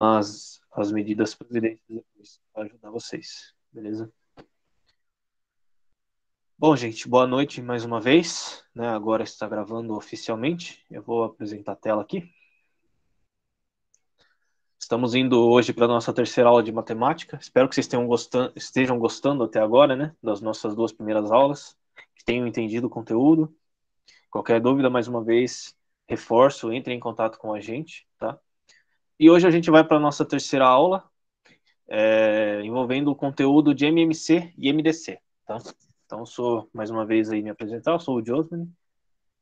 as medidas providentes depois para ajudar vocês, beleza? Bom, gente, boa noite mais uma vez, né? Agora está gravando oficialmente. Eu vou apresentar a tela aqui. Estamos indo hoje para a nossa terceira aula de matemática. Espero que vocês estejam gostando até agora, né? Das nossas duas primeiras aulas, que tenham entendido o conteúdo. Qualquer dúvida, mais uma vez, reforço, entre em contato com a gente, tá? E hoje a gente vai para a nossa terceira aula, envolvendo o conteúdo de MMC e MDC, tá? Então, sou, mais uma vez, aí me apresentar, eu sou o Josman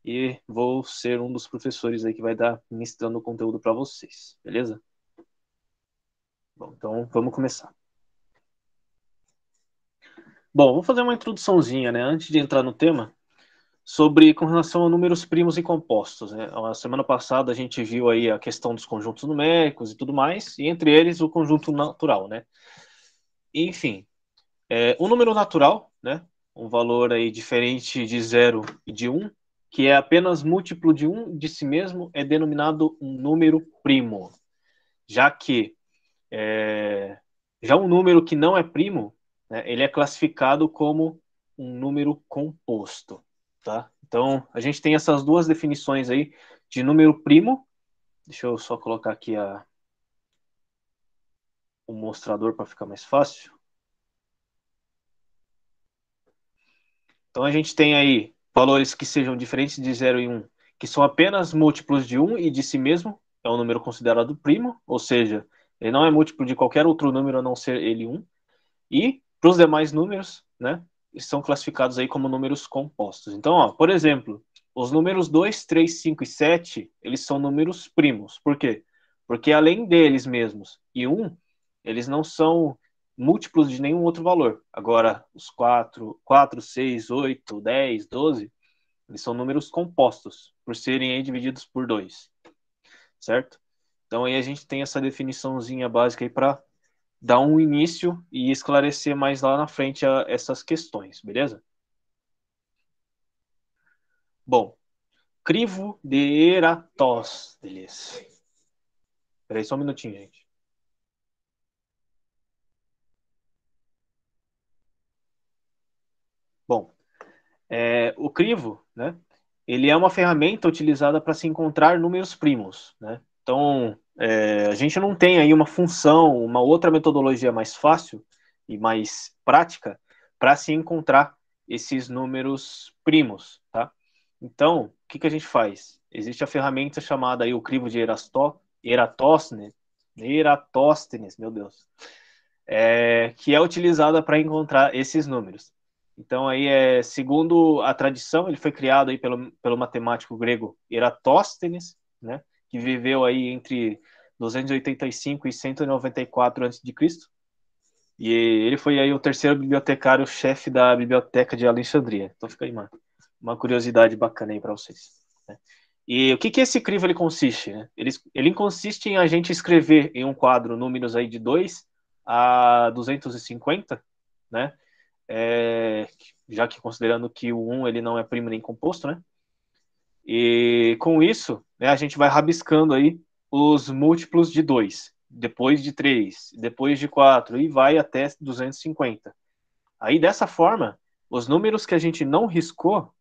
e vou ser um dos professores aí que vai dar ministrando o conteúdo para vocês, beleza? Bom, então vamos começar. Bom, vou fazer uma introduçãozinha, né, antes de entrar no tema, sobre com relação a números primos e compostos, né? A semana passada a gente viu aí a questão dos conjuntos numéricos e tudo mais, e entre eles o conjunto natural, né? Enfim, o número natural, né? Um valor aí diferente de zero e de um, que é apenas múltiplo de um de si mesmo, é denominado um número primo, já que já um número que não é primo, né, ele é classificado como um número composto, tá? Então, a gente tem essas duas definições aí de número primo. Deixa eu só colocar aqui o mostrador para ficar mais fácil. Então, a gente tem aí valores que sejam diferentes de zero e um, que são apenas múltiplos de um e de si mesmo, é um número considerado primo, ou seja, ele não é múltiplo de qualquer outro número a não ser ele um. E para os demais números, né, são classificados aí como números compostos. Então, ó, por exemplo, os números 2, 3, 5 e 7, eles são números primos. Por quê? Porque além deles mesmos e um, eles não são múltiplos de nenhum outro valor. Agora, os 4, 6, 8, 10, 12, eles são números compostos, por serem aí divididos por 2, certo? Então aí a gente tem essa definiçãozinha básica aí para dar um início e esclarecer mais lá na frente essas questões, beleza? Bom, crivo de Eratóstenes. Espera aí só um minutinho, gente. Bom, o crivo, né? Ele é uma ferramenta utilizada para se encontrar números primos, né? Então, a gente não tem aí uma função, uma outra metodologia mais fácil e mais prática para se encontrar esses números primos, tá? Então, o que que a gente faz? Existe a ferramenta chamada aí o crivo de Eratóstenes, meu Deus, que é utilizada para encontrar esses números. Então, aí, segundo a tradição, ele foi criado aí pelo matemático grego Eratóstenes, né, que viveu aí entre 285 e 194 a.C. E ele foi aí o terceiro bibliotecário-chefe da Biblioteca de Alexandria. Então fica aí uma curiosidade bacana aí para vocês, né? E o que que esse crivo ele consiste, né? Ele consiste em a gente escrever em um quadro números aí de 2 a 250, né? É, já que considerando que o um ele não é primo nem composto, né? E com isso, né, a gente vai rabiscando aí os múltiplos de 2, depois de 3, depois de 4 e vai até 250. Aí dessa forma, os números que a gente não riscou.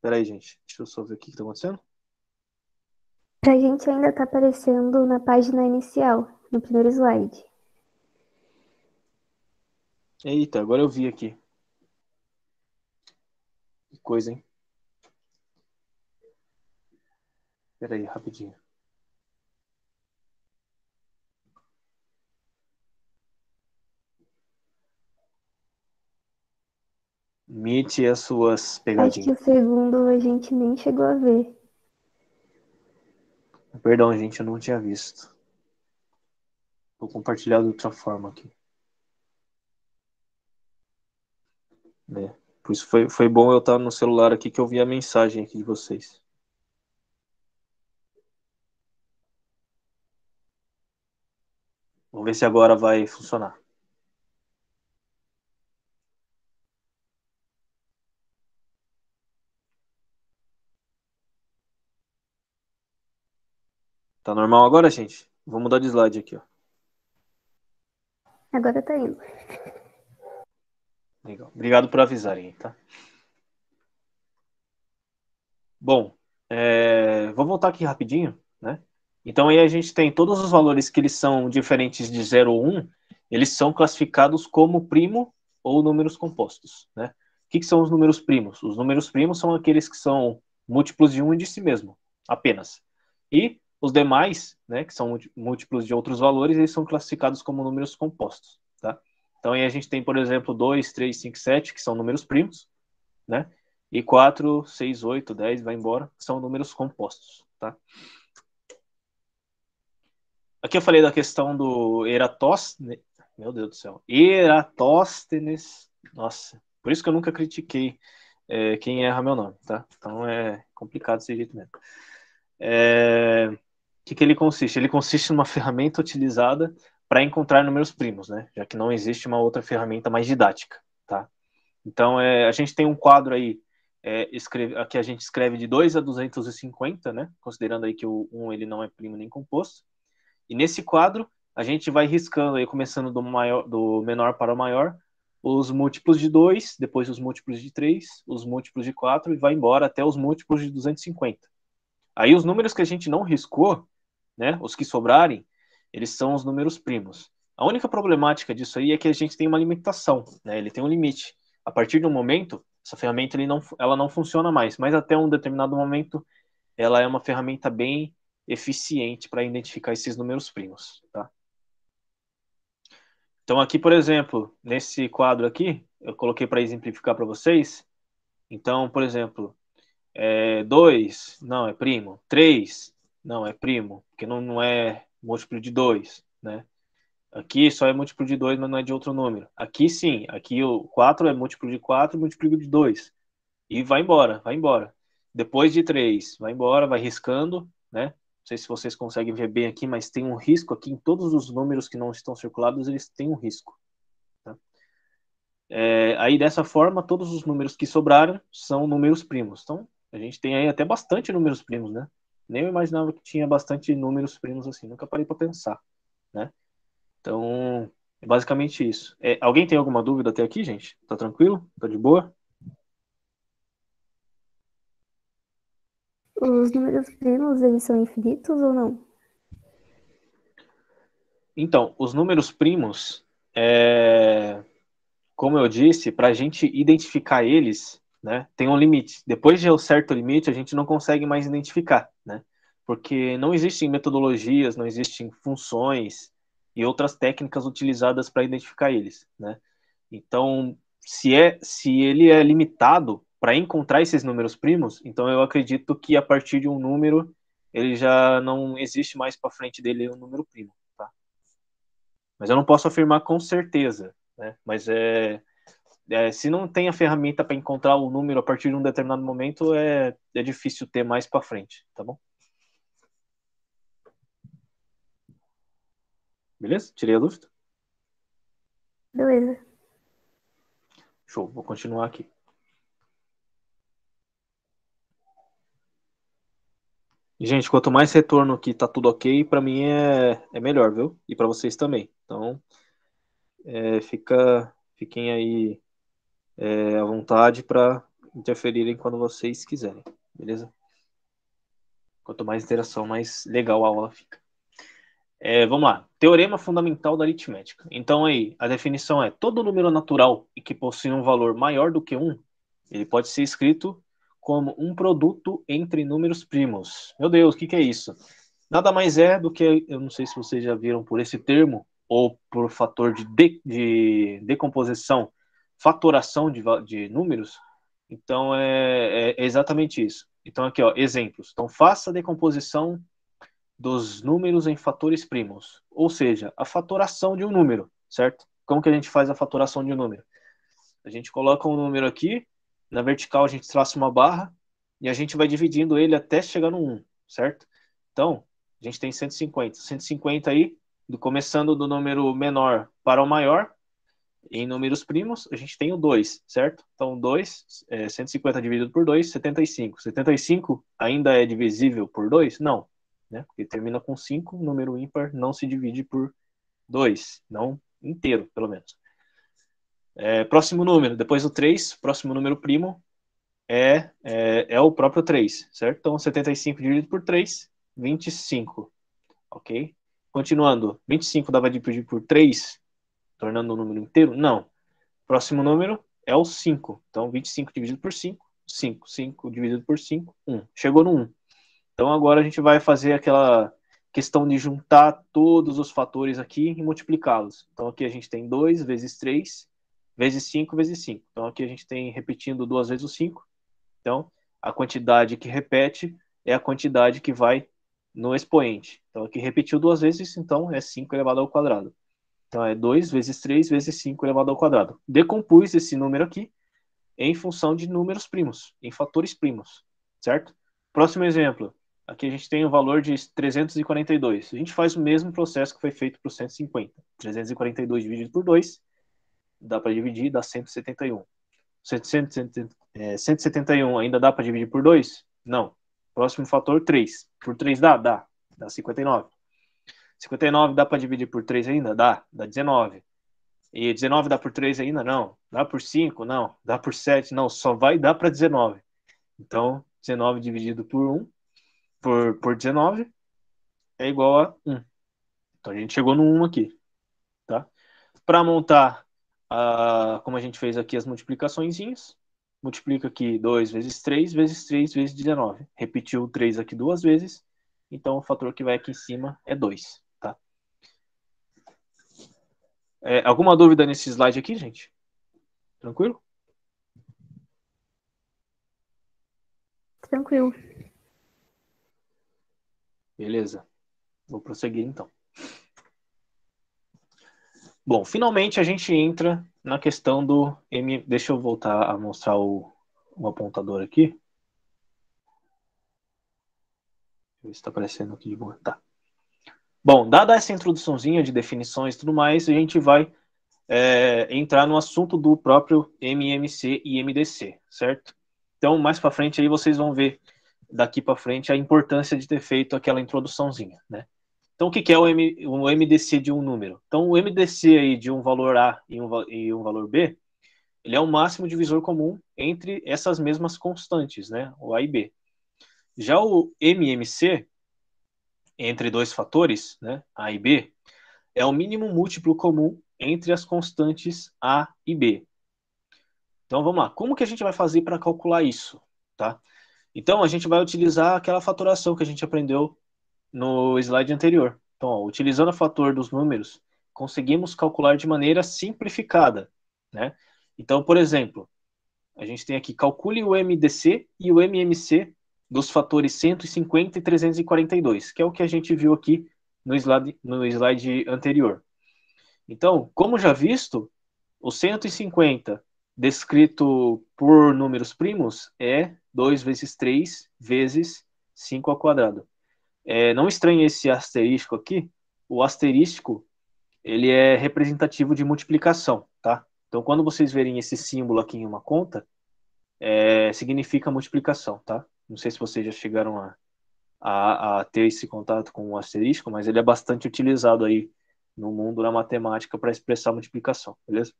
Peraí, gente, deixa eu só ver o que está acontecendo. Pra gente ainda tá aparecendo na página inicial, no primeiro slide. Eita, agora eu vi aqui. Que coisa, hein? Peraí, rapidinho. Mite as suas Acho que pegadinhas. o segundo a gente nem chegou a ver. Perdão, gente, eu não tinha visto. Vou compartilhar de outra forma aqui, né? Por isso foi bom eu estar no celular aqui que eu vi a mensagem aqui de vocês. Vamos ver se agora vai funcionar. Tá normal agora, gente? Vou mudar de slide aqui, ó. Agora tá indo. Legal. Obrigado por avisarem, tá? Bom, vou voltar aqui rapidinho, né? Então aí a gente tem todos os valores que eles são diferentes de 0 ou 1, eles são classificados como primo ou números compostos, né? O que são os números primos? Os números primos são aqueles que são múltiplos de um e de si mesmo, apenas. E os demais, né, que são múltiplos de outros valores, eles são classificados como números compostos, tá? Então aí a gente tem, por exemplo, 2, 3, 5, 7, que são números primos, né? E 4, 6, 8, 10, vai embora, são números compostos, tá? Aqui eu falei da questão do Eratóstenes, meu Deus do céu, Eratóstenes, nossa, por isso que eu nunca critiquei quem erra meu nome, tá? Então é complicado desse jeito mesmo. Que ele consiste? Ele consiste numa ferramenta utilizada para encontrar números primos, né? Já que não existe uma outra ferramenta mais didática, tá? Então, a gente tem um quadro aí, que a gente escreve de 2 a 250, né? Considerando aí que o 1 ele não é primo nem composto. E nesse quadro, a gente vai riscando aí, começando do menor para o maior, os múltiplos de 2, depois os múltiplos de 3, os múltiplos de 4 e vai embora até os múltiplos de 250. Aí os números que a gente não riscou, né, os que sobrarem, eles são os números primos. A única problemática disso aí é que a gente tem uma limitação, né? Ele tem um limite. A partir de um momento, essa ferramenta ela não funciona mais, mas até um determinado momento, ela é uma ferramenta bem eficiente para identificar esses números primos, tá? Então aqui, por exemplo, nesse quadro aqui, eu coloquei para exemplificar para vocês. Então, por exemplo, 2, não, é primo. 3, não, é primo, porque não é múltiplo de 2, né? Aqui só é múltiplo de 2, mas não é de outro número. Aqui sim, aqui o 4 é múltiplo de 4, múltiplo de 2. E vai embora, vai embora. Depois de 3, vai embora, vai riscando, né? Não sei se vocês conseguem ver bem aqui, mas tem um risco aqui em todos os números que não estão circulados, eles têm um risco. Tá? Aí dessa forma, todos os números que sobraram são números primos. Então, a gente tem aí até bastante números primos, né? Nem eu imaginava que tinha bastante números primos assim, nunca parei para pensar, né? Então, é basicamente isso. Alguém tem alguma dúvida até aqui, gente? Tá tranquilo? Tá de boa? Os números primos, eles são infinitos ou não? Então, os números primos, como eu disse, para a gente identificar eles, né, tem um limite. Depois de um certo limite, a gente não consegue mais identificar, né? Porque não existem metodologias, não existem funções e outras técnicas utilizadas para identificar eles, né? Então, se ele é limitado para encontrar esses números primos, então eu acredito que a partir de um número ele já não existe mais para frente dele um número primo, tá? Mas eu não posso afirmar com certeza, né? Mas se não tem a ferramenta para encontrar o número a partir de um determinado momento, é difícil ter mais para frente, tá bom? Beleza? Tirei a dúvida? Beleza. Show, vou continuar aqui. Gente, quanto mais retorno que tá tudo ok, para mim é melhor, viu? E para vocês também. Então, fiquem aí à vontade para interferirem quando vocês quiserem, beleza? Quanto mais interação, mais legal a aula fica. Vamos lá. Teorema fundamental da aritmética. Então aí, a definição é: todo número natural e que possui um valor maior do que 1, ele pode ser escrito como um produto entre números primos. Meu Deus, o que é isso? Nada mais é do que, eu não sei se vocês já viram por esse termo, ou por fator de decomposição, fatoração de números. Então é exatamente isso. Então aqui, ó, exemplos. Então faça a decomposição dos números em fatores primos, ou seja, a fatoração de um número, certo? Como que a gente faz a fatoração de um número? A gente coloca um número aqui, na vertical a gente traça uma barra e a gente vai dividindo ele até chegar no 1, certo? Então, a gente tem 150. 150 aí, começando do número menor para o maior, em números primos, a gente tem o 2, certo? Então, 2, 150 dividido por 2, 75. 75 ainda é divisível por 2? Não. né? Porque termina com 5, número ímpar não se divide por 2, não inteiro, pelo menos. Próximo número, depois do 3, próximo número primo é o próprio 3, certo? Então, 75 dividido por 3, 25, ok? Continuando, 25 dá para dividir por 3, tornando o número inteiro? Não. Próximo número é o 5. Então, 25 dividido por 5, 5. 5 dividido por 5, 1. Chegou no 1. Então, agora a gente vai fazer aquela questão de juntar todos os fatores aqui e multiplicá-los. Então, aqui a gente tem 2 vezes 3, vezes 5, vezes 5. Então, aqui a gente tem repetindo duas vezes o 5. Então, a quantidade que repete é a quantidade que vai no expoente. Então, aqui repetiu duas vezes, então é 5 elevado ao quadrado. Então, é 2 vezes 3 vezes 5 elevado ao quadrado. Decompus esse número aqui em função de números primos, em fatores primos, certo? Próximo exemplo. Aqui a gente tem o valor de 342. A gente faz o mesmo processo que foi feito para o 150. 342 dividido por 2, dá para dividir, dá 171. 171 ainda dá para dividir por 2? Não. Próximo fator, 3. Por 3 dá? Dá. Dá 59. 59 dá para dividir por 3 ainda? Dá. Dá 19. E 19 dá por 3 ainda? Não. Dá por 5? Não. Dá por 7? Não. Só vai dar para 19. Então, 19 dividido por 1, por 19, é igual a 1. Então, a gente chegou no 1 aqui. Tá? Para montar, como a gente fez aqui as multiplicaçõezinhas, multiplica aqui 2 vezes 3 vezes 3 vezes 19. Repetiu o 3 aqui duas vezes, então o fator que vai aqui em cima é 2. Tá? Alguma dúvida nesse slide aqui, gente? Tranquilo? Tranquilo. Beleza. Vou prosseguir então. Bom, finalmente a gente entra na questão do M. Deixa eu voltar a mostrar o apontador aqui. Deixa eu ver se está aparecendo aqui de boa. Tá. Bom, dada essa introduçãozinha de definições e tudo mais, a gente vai entrar no assunto do próprio MMC e MDC, certo? Então, mais para frente aí vocês vão ver daqui para frente a importância de ter feito aquela introduçãozinha, né? Então, o que é o MDC de um número? Então, o MDC aí de um valor A e um valor B, ele é o máximo divisor comum entre essas mesmas constantes, né? O A e B. Já o MMC, entre dois fatores, né? A e B, é o mínimo múltiplo comum entre as constantes A e B. Então, vamos lá. Como que a gente vai fazer para calcular isso? Tá? Então, a gente vai utilizar aquela fatoração que a gente aprendeu no slide anterior. Então, ó, utilizando o fator dos números, conseguimos calcular de maneira simplificada, né? Então, por exemplo, a gente tem aqui, calcule o MDC e o MMC dos fatores 150 e 342, que é o que a gente viu aqui no slide anterior. Então, como já visto, o 150 descrito por números primos é 2 vezes 3 vezes 5 ao quadrado. Não estranhe esse asterisco aqui. O asterisco, ele é representativo de multiplicação, tá? Então, quando vocês verem esse símbolo aqui em uma conta, significa multiplicação, tá? Não sei se vocês já chegaram a ter esse contato com o asterisco, mas ele é bastante utilizado aí no mundo da matemática para expressar multiplicação, beleza?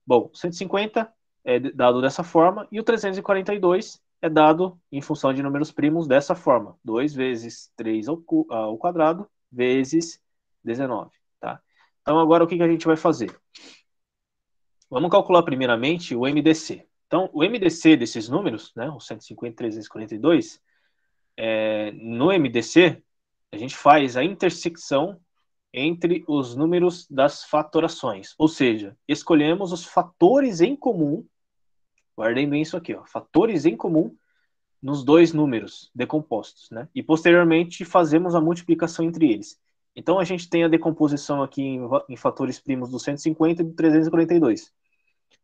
Bom, 150 é dado dessa forma e o 342 é dado em função de números primos dessa forma. 2 vezes 3 ao quadrado vezes 19. Tá? Então, agora o que a gente vai fazer? Vamos calcular primeiramente o MDC. Então, o MDC desses números, né, o 150 e 342, no MDC, a gente faz a intersecção entre os números das fatorações. Ou seja, escolhemos os fatores em comum, guardem bem isso aqui, ó, fatores em comum nos dois números decompostos, né? E posteriormente fazemos a multiplicação entre eles. Então a gente tem a decomposição aqui em fatores primos do 150 e do 342.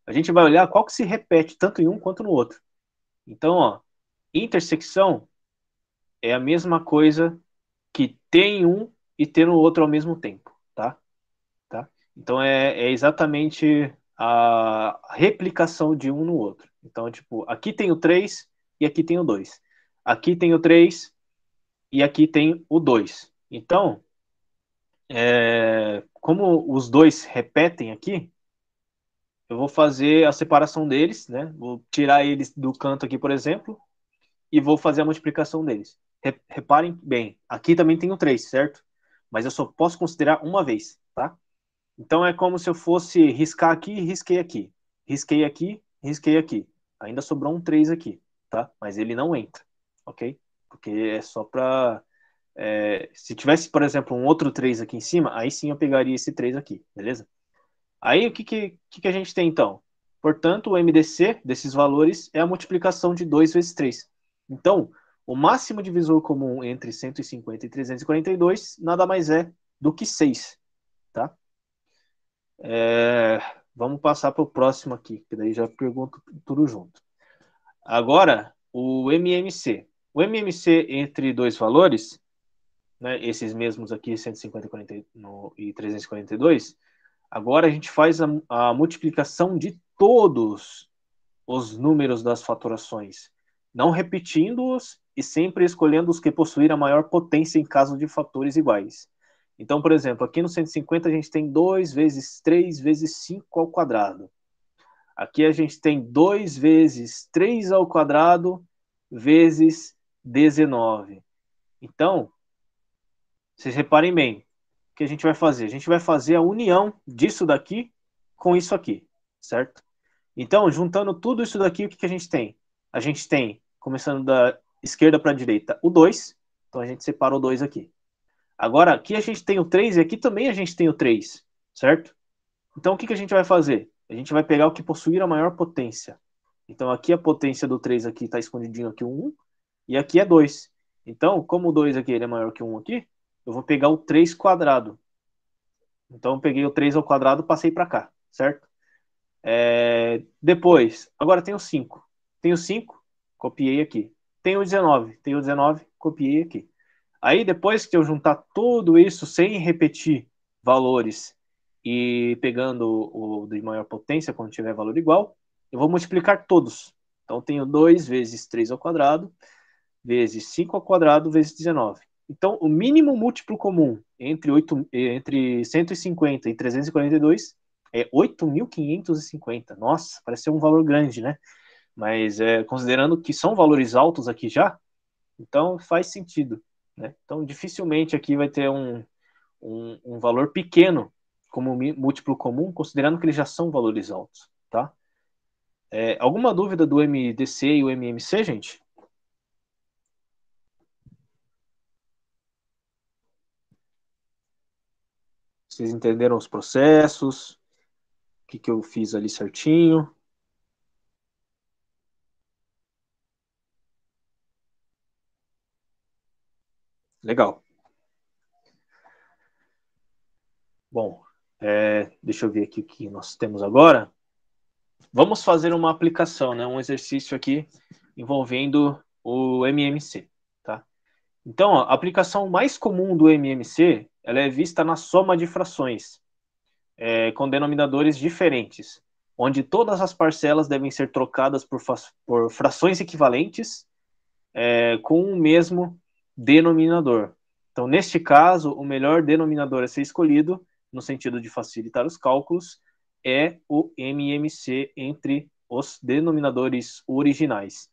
A gente vai olhar qual que se repete tanto em um quanto no outro. Então, ó, intersecção é a mesma coisa que ter em um e ter no outro ao mesmo tempo, tá? Então é exatamente a replicação de um no outro. Então, tipo, aqui tem o 3 e aqui tem o 2. Aqui tem o 3 e aqui tem o 2. Então, como os dois repetem aqui, eu vou fazer a separação deles, né? Vou tirar eles do canto aqui, por exemplo, e vou fazer a multiplicação deles. Reparem bem, aqui também tem o 3, certo? Mas eu só posso considerar uma vez, tá? Então é como se eu fosse riscar aqui e risquei aqui. Risquei aqui, risquei aqui. Ainda sobrou um 3 aqui, tá? Mas ele não entra, ok? Porque é só para... se tivesse, por exemplo, um outro 3 aqui em cima, aí sim eu pegaria esse 3 aqui, beleza? Aí o que a gente tem então? Portanto, o MDC desses valores é a multiplicação de 2 vezes 3. Então, o máximo divisor comum entre 150 e 342 nada mais é do que 6, tá? Vamos passar para o próximo aqui, que daí já pergunto tudo junto. Agora, o MMC. O MMC entre dois valores, né, esses mesmos aqui, 150 e 342, agora a gente faz a multiplicação de todos os números das fatorações, não repetindo-os e sempre escolhendo os que possuíram a maior potência em caso de fatores iguais. Então, por exemplo, aqui no 150 a gente tem 2 vezes 3 vezes 5 ao quadrado. Aqui a gente tem 2 vezes 3 ao quadrado vezes 19. Então, vocês reparem bem, o que a gente vai fazer? A gente vai fazer a união disso daqui com isso aqui, certo? Então, juntando tudo isso daqui, o que a gente tem? A gente tem, começando da esquerda para a direita, o 2. Então, a gente separa o 2 aqui. Agora, aqui a gente tem o 3 e aqui também a gente tem o 3, certo? Então, o que a gente vai fazer? A gente vai pegar o que possuir a maior potência. Então, aqui a potência do 3 aqui está escondidinho aqui o 1, e aqui é 2. Então, como o 2 aqui ele é maior que o 1 aqui, eu vou pegar o 3 quadrado. Então, eu peguei o 3 ao quadrado e passei para cá, certo? Depois, agora tem o 5. Tem o 5, copiei aqui. Tem o 19, copiei aqui. Aí, depois que eu juntar tudo isso sem repetir valores e pegando o de maior potência, quando tiver valor igual, eu vou multiplicar todos. Então, tenho 2 vezes 3 ao quadrado, vezes 5 ao quadrado, vezes 19. Então, o mínimo múltiplo comum entre 150 e 342 é 8.550. Nossa, parece ser um valor grande, né? Mas considerando que são valores altos aqui já, então faz sentido, né? Então, dificilmente aqui vai ter um valor pequeno como múltiplo comum, considerando que eles já são valores altos, tá? Alguma dúvida do MDC e o MMC, gente? Vocês entenderam os processos? O que eu fiz ali certinho? Legal. Bom, deixa eu ver aqui o que nós temos agora. Vamos fazer uma aplicação, né? Um exercício aqui envolvendo o MMC, tá? Então, ó, a aplicação mais comum do MMC, ela é vista na soma de frações, com denominadores diferentes, onde todas as parcelas devem ser trocadas por frações equivalentes, com o mesmo denominador. Então, neste caso, o melhor denominador a ser escolhido, no sentido de facilitar os cálculos, é o MMC entre os denominadores originais.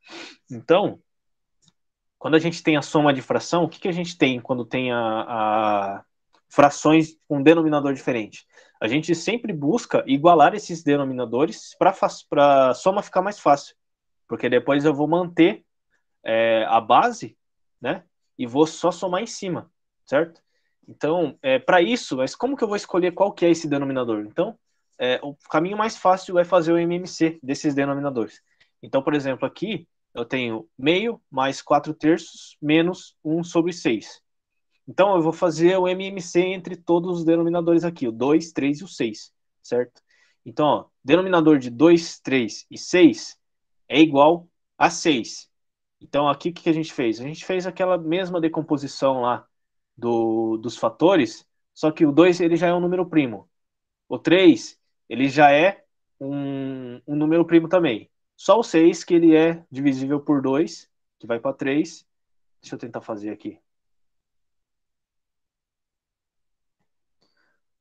Então, quando a gente tem a soma de fração, o que a gente tem quando tem a frações com denominador diferente? A gente sempre busca igualar esses denominadores para a soma ficar mais fácil, porque depois eu vou manter a base, né? E vou só somar em cima, certo? Então, para isso, mas como que eu vou escolher qual que é esse denominador? Então, o caminho mais fácil é fazer o MMC desses denominadores. Então, por exemplo, aqui eu tenho meio mais 4 terços menos 1 sobre 6. Então, eu vou fazer o MMC entre todos os denominadores aqui, o 2, 3 e o 6, certo? Então, ó, denominador de 2, 3 e 6 é igual a 6. Então, aqui o que a gente fez? A gente fez aquela mesma decomposição lá dos fatores, só que o 2 ele já é um número primo. O 3 ele já é um número primo também. Só o 6 que ele é divisível por 2, que vai para 3. Deixa eu tentar fazer aqui.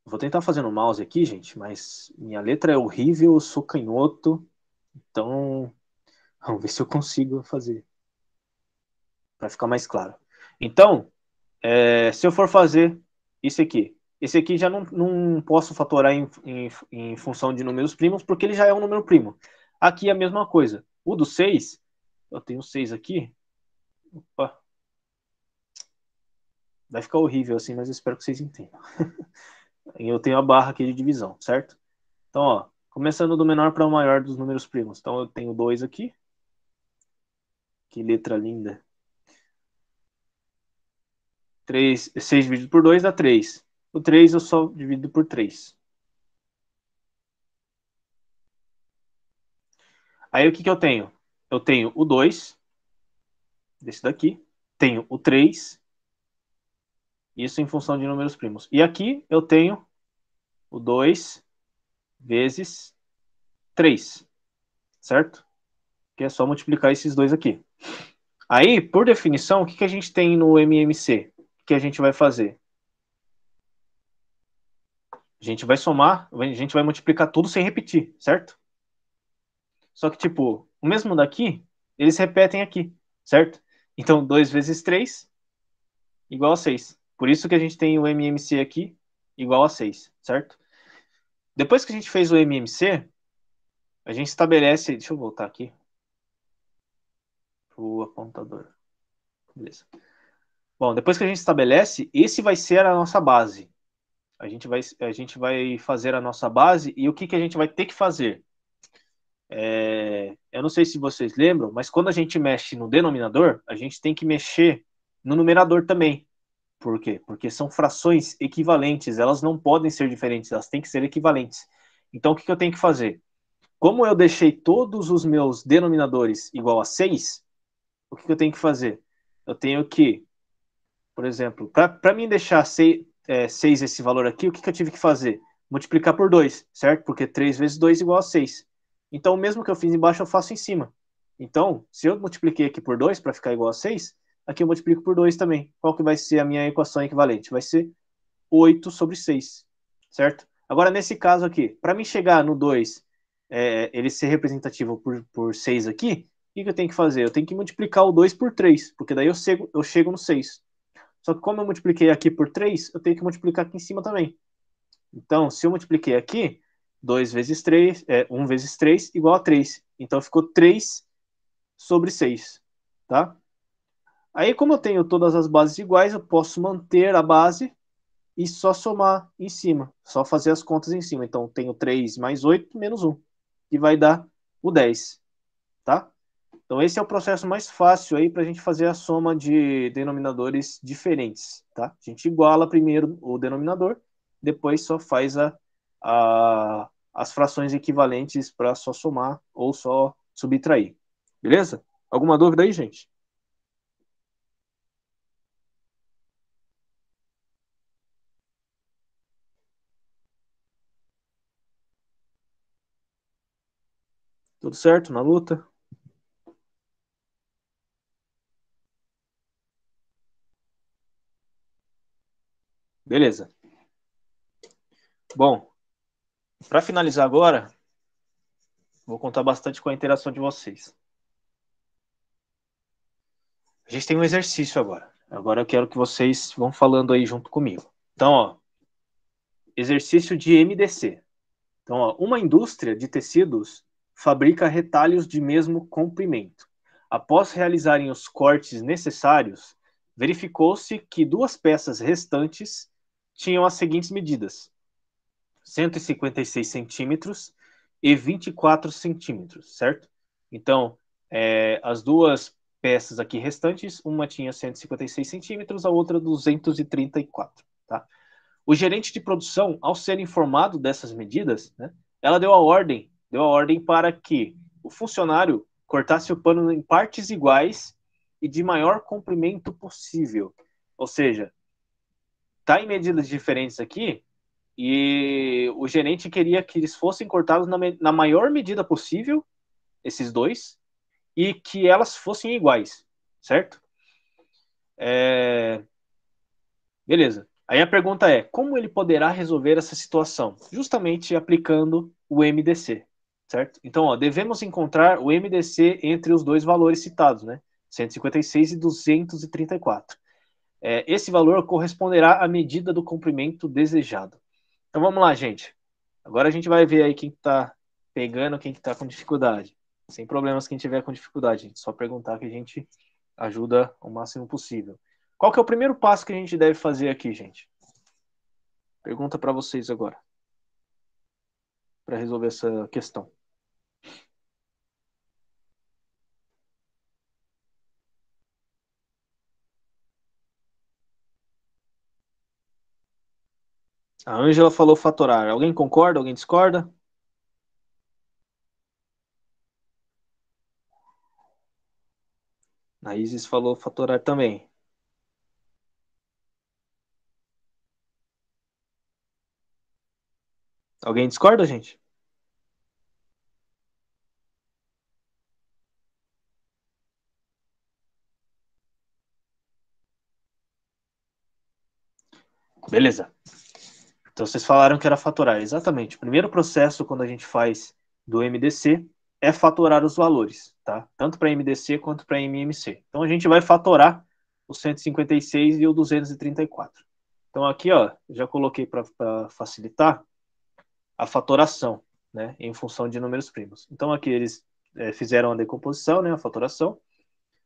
Vou tentar fazer no mouse aqui, gente, mas minha letra é horrível, eu sou canhoto, então vamos ver se eu consigo fazer, para ficar mais claro. Então, se eu for fazer esse aqui já não posso fatorar em função de números primos, porque ele já é um número primo. Aqui é a mesma coisa. O do 6, eu tenho 6 aqui. Opa, vai ficar horrível assim, mas eu espero que vocês entendam. Eu tenho a barra aqui de divisão, certo? Então, ó, começando do menor para o maior dos números primos. Então, eu tenho 2 aqui. Que letra linda. 6 dividido por 2 dá 3. O 3 eu só divido por 3. Aí, o que eu tenho? Eu tenho o 2, desse daqui. Tenho o 3, isso em função de números primos. E aqui eu tenho o 2 vezes 3, certo? Que é só multiplicar esses dois aqui. Aí, por definição, o que a gente tem no MMC? O que a gente vai fazer? A gente vai somar, a gente vai multiplicar tudo sem repetir, certo? Só que, tipo, o mesmo daqui, eles repetem aqui, certo? Então, 2 vezes 3 igual a 6. Por isso que a gente tem o MMC aqui igual a 6, certo? Depois que a gente fez o MMC, a gente estabelece. Deixa eu voltar aqui pro apontador. Beleza. Bom, depois que a gente estabelece, esse vai ser a nossa base. A gente vai fazer a nossa base e o que a gente vai ter que fazer? Eu não sei se vocês lembram, mas quando a gente mexe no denominador, a gente tem que mexer no numerador também. Por quê? Porque são frações equivalentes, elas não podem ser diferentes, elas têm que ser equivalentes. Então, o que eu tenho que fazer? Como eu deixei todos os meus denominadores igual a 6, o que eu tenho que fazer? Eu tenho que, por exemplo, para mim deixar 6 esse valor aqui, o que eu tive que fazer? Multiplicar por 2, certo? Porque 3 vezes 2 igual a 6. Então, o mesmo que eu fiz embaixo, eu faço em cima. Então, se eu multipliquei aqui por 2 para ficar igual a 6, aqui eu multiplico por 2 também. Qual que vai ser a minha equação equivalente? Vai ser 8 sobre 6, certo? Agora, nesse caso aqui, para mim chegar no 2, ele ser representativo por 6 aqui, o que eu tenho que fazer? Eu tenho que multiplicar o 2 por 3, porque daí eu chego no 6. Só que como eu multipliquei aqui por 3, eu tenho que multiplicar aqui em cima também. Então, se eu multipliquei aqui, 2 vezes 3, 1 vezes 3 igual a 3. Então, ficou 3 sobre 6, tá? Aí, como eu tenho todas as bases iguais, eu posso manter a base e só somar em cima, só fazer as contas em cima. Então, tenho 3 mais 8 menos 1, que vai dar o 10, tá? Então, esse é o processo mais fácil aí para a gente fazer a soma de denominadores diferentes, tá? A gente iguala primeiro o denominador, depois só faz as frações equivalentes para só somar ou só subtrair. Beleza? Alguma dúvida aí, gente? Tudo certo na luta? Beleza. Bom, para finalizar agora, vou contar bastante com a interação de vocês. A gente tem um exercício agora. Agora eu quero que vocês vão falando aí junto comigo. Então, ó, exercício de MDC. Então, ó, uma indústria de tecidos fabrica retalhos de mesmo comprimento. Após realizarem os cortes necessários, verificou-se que duas peças restantes tinham as seguintes medidas: 156 centímetros e 24 centímetros, certo? Então, as duas peças aqui restantes, uma tinha 156 centímetros, a outra 234, tá? O gerente de produção, ao ser informado dessas medidas, né, ela deu a ordem para que o funcionário cortasse o pano em partes iguais e de maior comprimento possível. Ou seja, tá em medidas diferentes aqui, e o gerente queria que eles fossem cortados na maior medida possível, esses dois, e que elas fossem iguais, certo? Beleza. Aí a pergunta é, como ele poderá resolver essa situação? Justamente aplicando o MDC, certo? Então, ó, devemos encontrar o MDC entre os dois valores citados, né? 156 e 234. Esse valor corresponderá à medida do comprimento desejado. Então vamos lá, gente. Agora a gente vai ver aí quem está pegando, quem está com dificuldade. Sem problemas quem tiver com dificuldade, gente. Só perguntar que a gente ajuda o máximo possível. Qual que é o primeiro passo que a gente deve fazer aqui, gente? Pergunta para vocês agora, para resolver essa questão. A Ângela falou fatorar. Alguém concorda? Alguém discorda? A Isis falou fatorar também. Alguém discorda, gente? Beleza. Então vocês falaram que era fatorar. Exatamente. O primeiro processo quando a gente faz do MDC é fatorar os valores, tá? Tanto para MDC quanto para MMC. Então a gente vai fatorar o 156 e o 234. Então aqui, ó, já coloquei para facilitar a fatoração, né, em função de números primos. Então aqui eles fizeram a decomposição, né, a fatoração.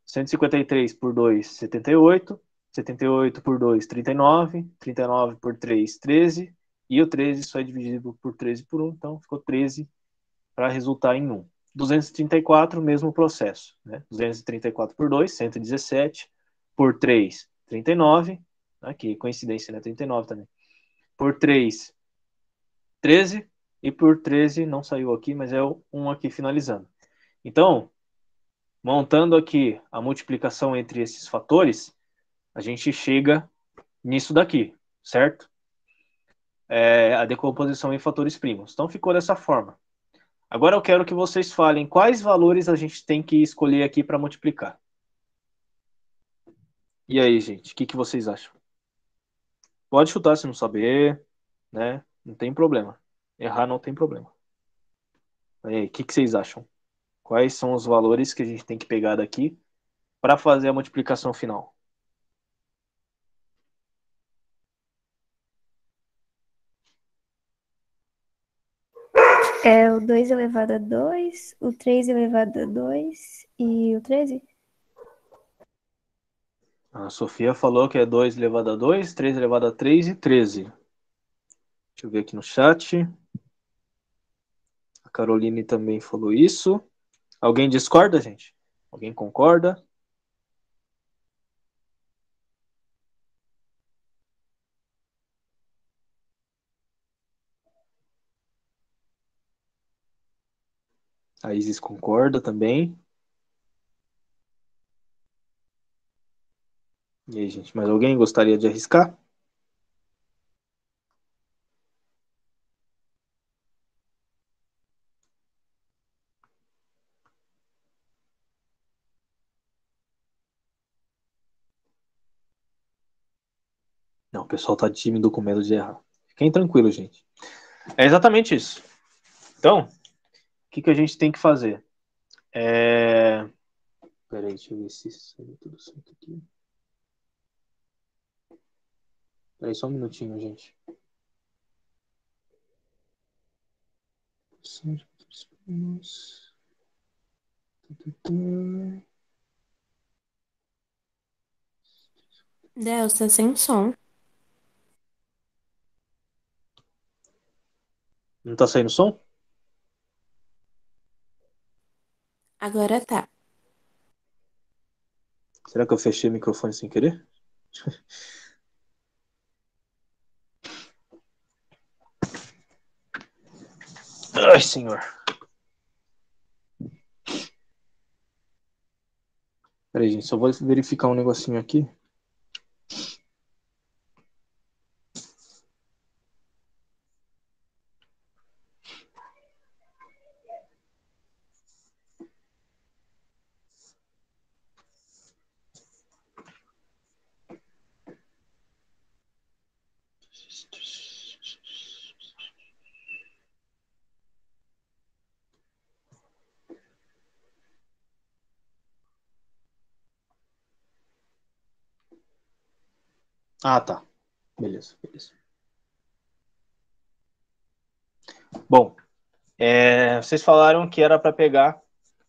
153 por 2, 78. 78 por 2, 39. 39 por 3, 13. E o 13 só é dividido por 13 por 1, então ficou 13 para resultar em 1. 234, mesmo processo. Né? 234 por 2, 117. Por 3, 39. Aqui, coincidência, né? 39 também. Por 3, 13. E por 13, não saiu aqui, mas é o 1 aqui finalizando. Então, montando aqui a multiplicação entre esses fatores, a gente chega nisso daqui, certo? A decomposição em fatores primos. Então ficou dessa forma. Agora eu quero que vocês falem quais valores a gente tem que escolher aqui para multiplicar. E aí, gente, o que vocês acham? Pode chutar se não saber, né? Não tem problema. Errar não tem problema. E aí, o que vocês acham? Quais são os valores que a gente tem que pegar daqui para fazer a multiplicação final? É o 2 elevado a 2, o 3 elevado a 2 e o 13? A Sofia falou que é 2 elevado a 2, 3 elevado a 3 e 13. Deixa eu ver aqui no chat. A Caroline também falou isso. Alguém discorda, gente? Alguém concorda? A Isis concorda também. E aí, gente, mais alguém gostaria de arriscar? Não, o pessoal tá tímido com medo de errar. Fiquem tranquilos, gente. É exatamente isso. Então, o que a gente tem que fazer? Peraí, deixa eu ver se saiu tudo certo aqui. Peraí, só um minutinho, gente. Deus, tá sem som. Não tá saindo som? Agora tá. Será que eu fechei o microfone sem querer? Ai, senhor. Peraí, gente, só vou verificar um negocinho aqui. Ah, tá. Beleza, beleza. Bom, vocês falaram que era para pegar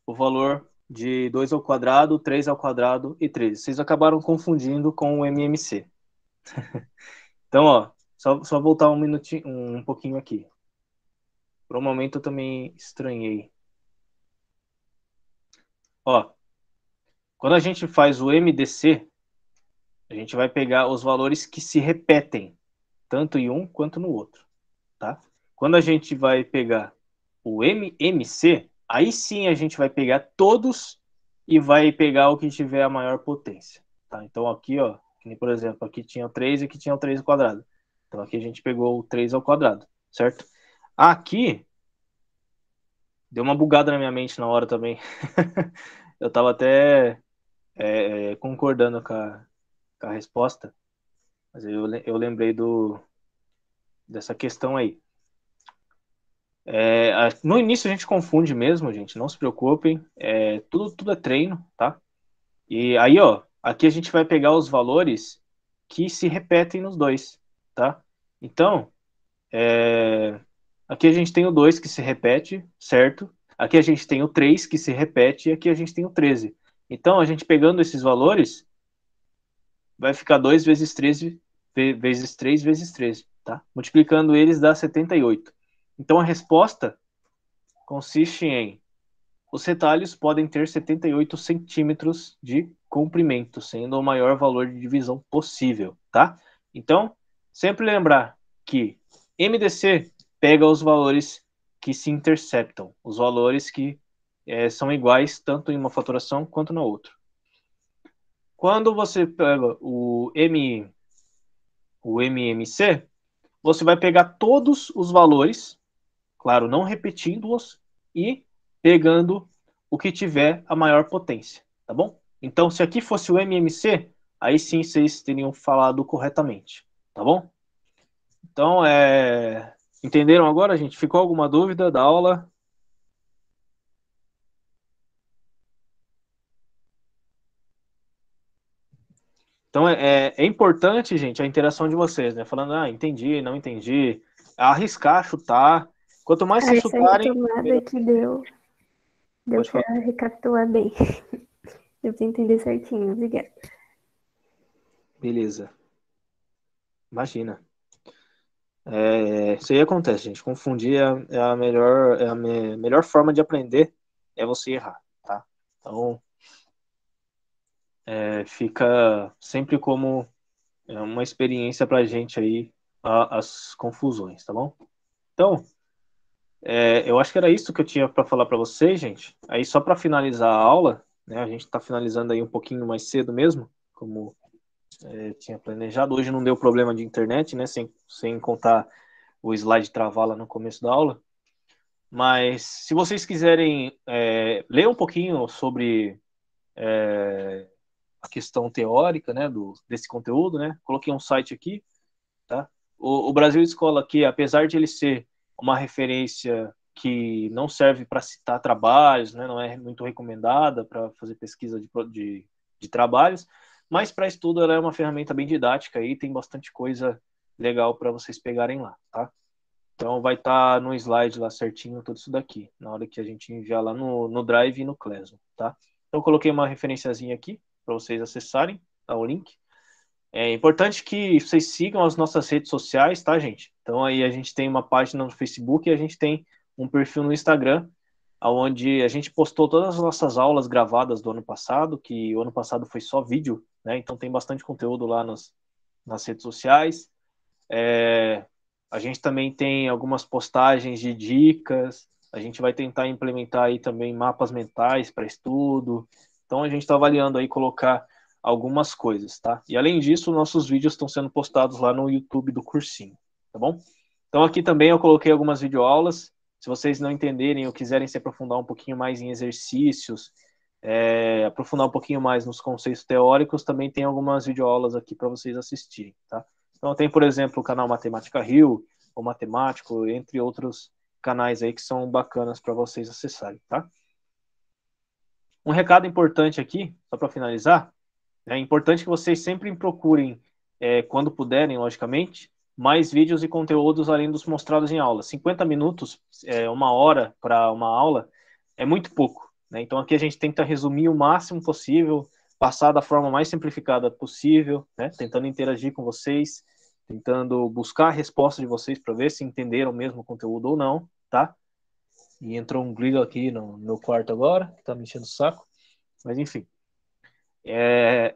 o valor de 2 ao quadrado, 3 ao quadrado e 13. Vocês acabaram confundindo com o MMC. Então, ó, só voltar um minutinho, um pouquinho aqui. Por um momento eu também estranhei. Ó, quando a gente faz o MDC, a gente vai pegar os valores que se repetem, tanto em um quanto no outro, tá? Quando a gente vai pegar o MMC, aí sim a gente vai pegar todos e vai pegar o que tiver a maior potência, tá? Então aqui, ó, por exemplo, aqui tinha o 3 e aqui tinha o 3 ao quadrado. Então aqui a gente pegou o 3 ao quadrado, certo? Aqui deu uma bugada na minha mente na hora também. Eu tava até concordando com a resposta, mas eu lembrei dessa questão aí. No início a gente confunde mesmo, gente, não se preocupem, tudo é treino, tá? E aí, ó, aqui a gente vai pegar os valores que se repetem nos dois, tá? Então, aqui a gente tem o 2 que se repete, certo? Aqui a gente tem o 3 que se repete e aqui a gente tem o 13. Então, a gente pegando esses valores, vai ficar 2 vezes 13 vezes 3 vezes 13, tá? Multiplicando eles dá 78. Então, a resposta consiste em: os retalhos podem ter 78 centímetros de comprimento, sendo o maior valor de divisão possível, tá? Então, sempre lembrar que MDC pega os valores que se interceptam, os valores que são iguais tanto em uma faturação quanto na outra. Quando você pega o MMC, você vai pegar todos os valores, claro, não repetindo-os, e pegando o que tiver a maior potência, tá bom? Então, se aqui fosse o MMC, aí sim vocês teriam falado corretamente, tá bom? Então, entenderam agora, gente? Ficou alguma dúvida da aula? Então, é importante, gente, a interação de vocês, né? Falando, entendi, não entendi. Arriscar, chutar. Quanto mais vocês Essa chutarem, retomada melhor. que deu Pode pra falar. recapitular bem. Deu pra entender certinho, obrigada. Beleza. Imagina. Isso aí acontece, gente. Confundir melhor forma de aprender é você errar, tá? Então, fica sempre como uma experiência pra gente aí as confusões, tá bom? Então, eu acho que era isso que eu tinha para falar para vocês, gente. Aí só para finalizar a aula, né? A gente está finalizando aí um pouquinho mais cedo mesmo, como tinha planejado. Hoje não deu problema de internet, né? Sem contar o slide travar lá no começo da aula. Mas se vocês quiserem ler um pouquinho sobre a questão teórica, né, desse conteúdo, né, coloquei um site aqui, tá? O Brasil Escola aqui, apesar de ele ser uma referência que não serve para citar trabalhos, né, não é muito recomendada para fazer pesquisa de trabalhos, mas para estudo ela é uma ferramenta bem didática e tem bastante coisa legal para vocês pegarem lá, tá? Então vai estar no slide lá certinho tudo isso daqui, na hora que a gente enviar lá no Drive e no Classroom, tá? Então eu coloquei uma referenciazinha aqui para vocês acessarem, tá, o link. É importante que vocês sigam as nossas redes sociais, tá, gente? Então aí a gente tem uma página no Facebook e a gente tem um perfil no Instagram, onde a gente postou todas as nossas aulas gravadas do ano passado, que o ano passado foi só vídeo, né? Então tem bastante conteúdo lá nas redes sociais. A gente também tem algumas postagens de dicas, a gente vai tentar implementar aí também mapas mentais para estudo. Então a gente está avaliando aí colocar algumas coisas, tá? E além disso, nossos vídeos estão sendo postados lá no YouTube do cursinho, tá bom? Então aqui também eu coloquei algumas videoaulas. Se vocês não entenderem ou quiserem se aprofundar um pouquinho mais em exercícios, aprofundar um pouquinho mais nos conceitos teóricos, também tem algumas videoaulas aqui para vocês assistirem, tá? Então tem, por exemplo, o canal Matemática Rio, o Matemático, entre outros canais aí que são bacanas para vocês acessarem, tá? Um recado importante aqui, só para finalizar, é importante que vocês sempre procurem quando puderem, logicamente, mais vídeos e conteúdos além dos mostrados em aula. 50 minutos, 1 hora para uma aula, é muito pouco, né? Então aqui a gente tenta resumir o máximo possível, passar da forma mais simplificada possível, né? Tentando interagir com vocês, tentando buscar a resposta de vocês para ver se entenderam mesmo o conteúdo ou não, tá? E entrou um grilo aqui no meu quarto agora, que tá me enchendo o saco, mas enfim.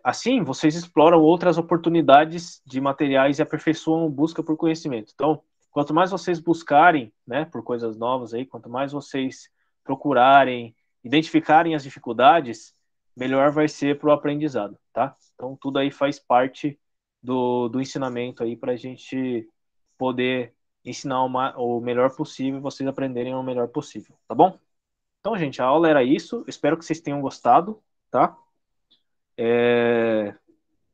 Assim, vocês exploram outras oportunidades de materiais e aperfeiçoam a busca por conhecimento. Então, quanto mais vocês buscarem, né, por coisas novas aí, quanto mais vocês procurarem, identificarem as dificuldades, melhor vai ser para o aprendizado, tá? Então, tudo aí faz parte do ensinamento aí para a gente poder ensinar o melhor possível e vocês aprenderem o melhor possível, tá bom? Então, gente, a aula era isso. Espero que vocês tenham gostado, tá?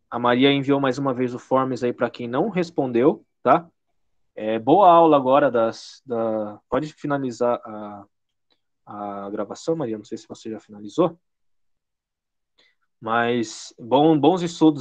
A Maria enviou mais uma vez o Forms aí para quem não respondeu, tá? Boa aula agora Pode finalizar a gravação, Maria? Não sei se você já finalizou. Mas bons estudos